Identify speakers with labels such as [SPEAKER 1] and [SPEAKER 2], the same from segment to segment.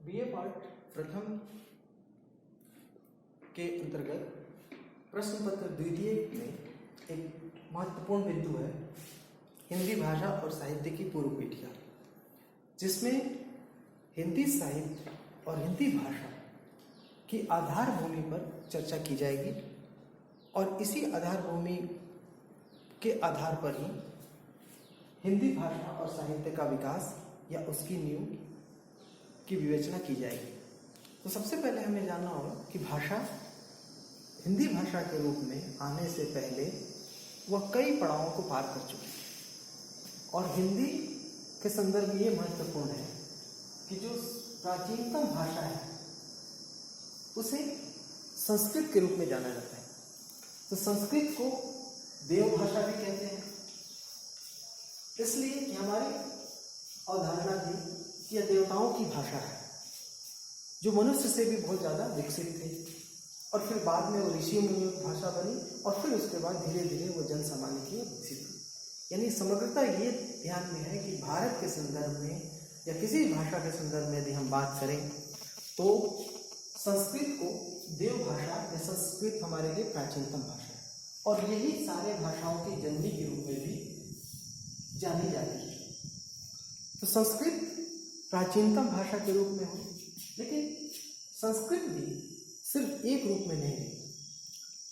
[SPEAKER 1] BA part प्रथम के अंतर्गत प्रश्न पत्र द्वितीय में एक महत्वपूर्ण बिंदु है हिंदी भाषा और साहित्य की पूर्व पीठिका, जिसमें हिंदी साहित्य और हिंदी भाषा की आधार भूमि पर चर्चा की जाएगी और इसी आधार भूमि के आधार पर ही हिंदी भाषा और साहित्य का विकास या उसकी नींव की विवेचना की जाएगी। तो सबसे पहले हमें जानना होगा कि भाषा हिंदी भाषा के रूप में आने से पहले वह कई पड़ावों को पार कर चुकी है और हिंदी के संदर्भ में ये महत्वपूर्ण है कि जो प्राचीनतम भाषा है उसे संस्कृत के रूप में जाना जाता है। तो संस्कृत को देव भाषा भी कहते हैं, इसलिए कि हमारी अवधारणा थी कि यह देवताओं की भाषा है जो मनुष्य से भी बहुत ज़्यादा विकसित थे और फिर बाद में वो ऋषि मुनियों की भाषा बनी और फिर उसके बाद धीरे धीरे वो जन सामान्य की ओर विकसित हुई। यानी समग्रता ये ध्यान में है कि भारत के संदर्भ में या किसी भाषा के संदर्भ में यदि हम बात करें तो संस्कृत को देव भाषा या संस्कृत हमारे लिए प्राचीनतम भाषा है और यही सारे भाषाओं की जननी के रूप में भी जानी जाती है। तो संस्कृत प्राचीनतम भाषा के रूप में हुई, लेकिन संस्कृत भी सिर्फ एक रूप में नहीं रही,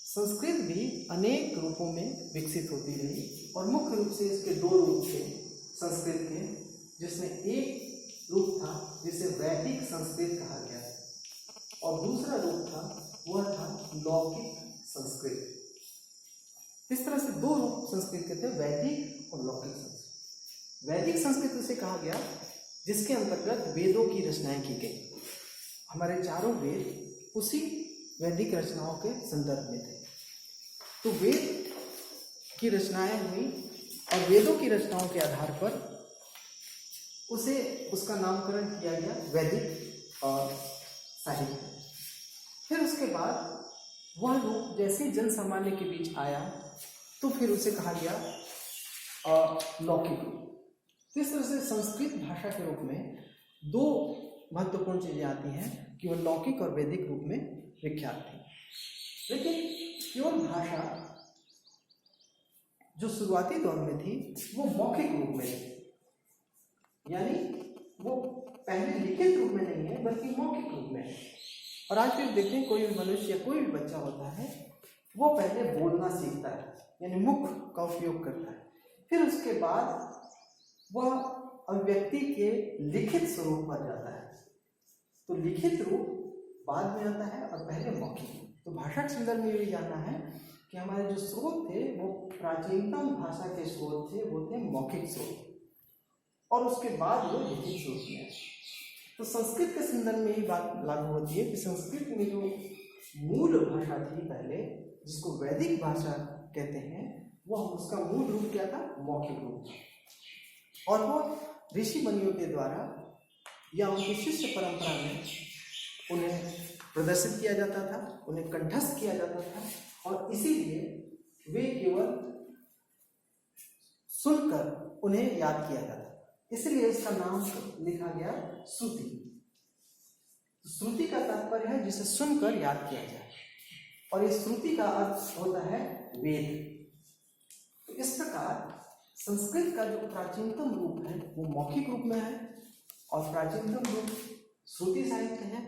[SPEAKER 1] संस्कृत भी अनेक रूपों में विकसित होती रही और मुख्य रूप से इसके दो रूप थे संस्कृत के, जिसमें एक रूप था जिसे वैदिक संस्कृत कहा गया और दूसरा रूप था वह था लौकिक संस्कृत। इस तरह से दो रूप संस्कृत के थे, वैदिक और लौकिक संस्कृत। वैदिक संस्कृत उसे कहा गया जिसके अंतर्गत वेदों की रचनाएं की गई। हमारे चारों वेद उसी वैदिक रचनाओं के संदर्भ में थे। तो वेद की रचनाएं हुई और वेदों की रचनाओं के आधार पर उसका नामकरण किया गया वैदिक और साहित्य। फिर उसके बाद वह रूप जैसे जन सामान्य के बीच आया तो फिर उसे कहा गया लौकिक रूप। इस तरह से संस्कृत भाषा के रूप में दो महत्वपूर्ण चीजें आती हैं कि वह लौकिक और वैदिक रूप में विख्यात थी। लेकिन केवल भाषा जो शुरुआती दौर में थी वो मौखिक रूप में थी, यानी वो पहले लिखित रूप में नहीं है बल्कि मौखिक रूप में है। और आज फिर देखते हैं कोई भी मनुष्य या कोई भी बच्चा होता है वो पहले बोलना सीखता है, यानी मुख का उपयोग करता है, फिर उसके बाद वह अभिव्यक्ति के लिखित स्वरूप पर जाता है। तो लिखित रूप बाद में आता है और पहले मौखिक। तो भाषा के संदर्भ में ये जानना है कि हमारे जो स्रोत थे वो प्राचीनतम भाषा के स्रोत थे, वो थे मौखिक स्रोत और उसके बाद वो लिखित स्रोत में। तो संस्कृत के संदर्भ में ये बात लागू होती है कि संस्कृत में जो मूल भाषा थी पहले, जिसको वैदिक भाषा कहते हैं, वो उसका मूल रूप क्या था? मौखिक रूप था और वो ऋषि मुनियों के द्वारा या उनकी शिष्य परंपरा में उन्हें प्रदर्शित किया जाता था, उन्हें कंठस्थ किया जाता था और इसीलिए वे केवल सुनकर उन्हें याद किया जाता, इसलिए इसका नाम लिखा गया श्रुति। श्रुति का तात्पर्य है जिसे सुनकर याद किया जाए और इस श्रुति का अर्थ होता है वेद। तो इस प्रकार संस्कृत का जो प्राचीनतम रूप है वो मौखिक रूप में है और प्राचीनतम रूप श्रुति साहित्य है,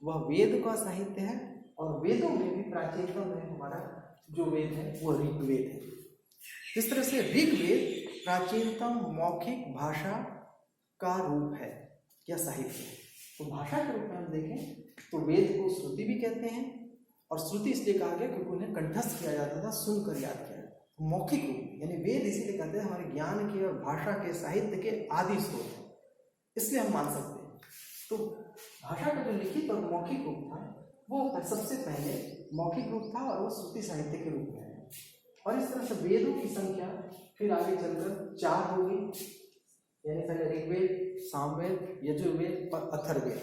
[SPEAKER 1] वह वेद का साहित्य है और वेदों में भी प्राचीनतम है हमारा जो वेद है वो ऋग्वेद है। इस तरह से ऋग्वेद प्राचीनतम मौखिक भाषा का रूप है या साहित्य है। तो भाषा के रूप में हम देखें तो वेद को श्रुति भी कहते हैं और श्रुति इसलिए कहा गया क्योंकि उन्हें कंठस्थ किया जाता था, सुनकर याद किया। मौखिक रूप यानी वेद इसीलिए कहते हैं हमारे ज्ञान के और भाषा के साहित्य के आदि स्रोत है, इसलिए हम मान सकते हैं। तो भाषा का जो लिखित और मौखिक रूप था वो सबसे पहले मौखिक रूप था और वो श्रुति साहित्य के रूप में है। और इस तरह से वेदों की संख्या फिर आगे चलकर 4 होगी, यानी पहले ऋग्वेद, सामवेद, यजुर्वेद और अथर्ववेद।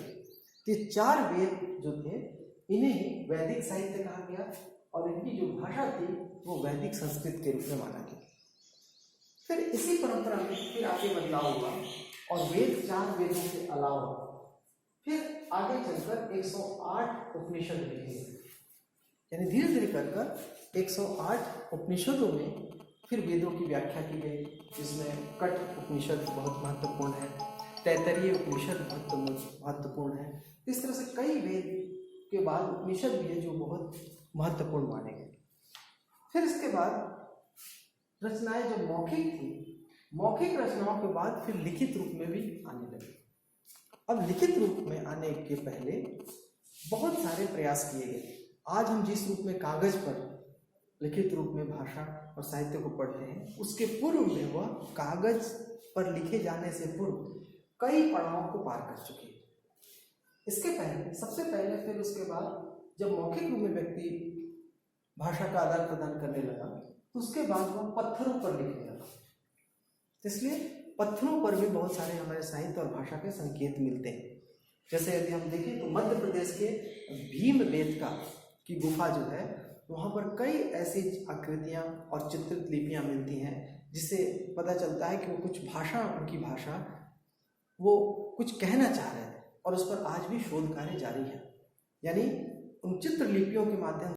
[SPEAKER 1] ये 4 वेद जो थे इन्हें ही वैदिक साहित्य कहा गया और इनकी जो भाषा थी वो वैदिक संस्कृत के रूप में माना गया। फिर इसी परंपरा में फिर आगे बदलाव हुआ और वेद 4 वेदों के अलावा फिर आगे चलकर 108 उपनिषद लिखे गए, यानी धीरे धीरे कर 108 उपनिषदों में फिर वेदों की व्याख्या की गई, जिसमें कठ उपनिषद बहुत महत्वपूर्ण है, तैत्तरीय उपनिषद बहुत महत्वपूर्ण है। इस तरह से कई वेद के बाद उपनिषद भी है जो बहुत महत्वपूर्ण माने गए। फिर इसके बाद रचनाएं जो मौखिक थी, मौखिक रचनाओं के बाद फिर लिखित रूप में भी आने लगी। अब लिखित रूप में आने के पहले बहुत सारे प्रयास किए गए। आज हम जिस रूप में कागज पर लिखित रूप में भाषा और साहित्य को पढ़ते हैं, उसके पूर्व में वह कागज पर लिखे जाने से पूर्व कई पड़ावों को पार कर चुके हैं। इसके पहले, सबसे पहले, फिर उसके बाद जब मौखिक रूप में व्यक्ति भाषा का आदान प्रदान करने लगा, तो उसके बाद वह पत्थरों पर लिखने लगा। इसलिए पत्थरों पर भी बहुत सारे हमारे साहित्य और भाषा के संकेत मिलते हैं। जैसे यदि हम देखें तो मध्य प्रदेश के भीमबेटका की गुफा जो है, वहाँ पर कई ऐसी आकृतियाँ और चित्रित लिपियाँ मिलती हैं, जिससे पता चलता है कि वो कुछ भाषा, उनकी भाषा, वो कुछ कहना चाह रहे थे, और उस पर आज भी शोध कार्य जारी है। यानी उन चित्र लिपियों के माध्यम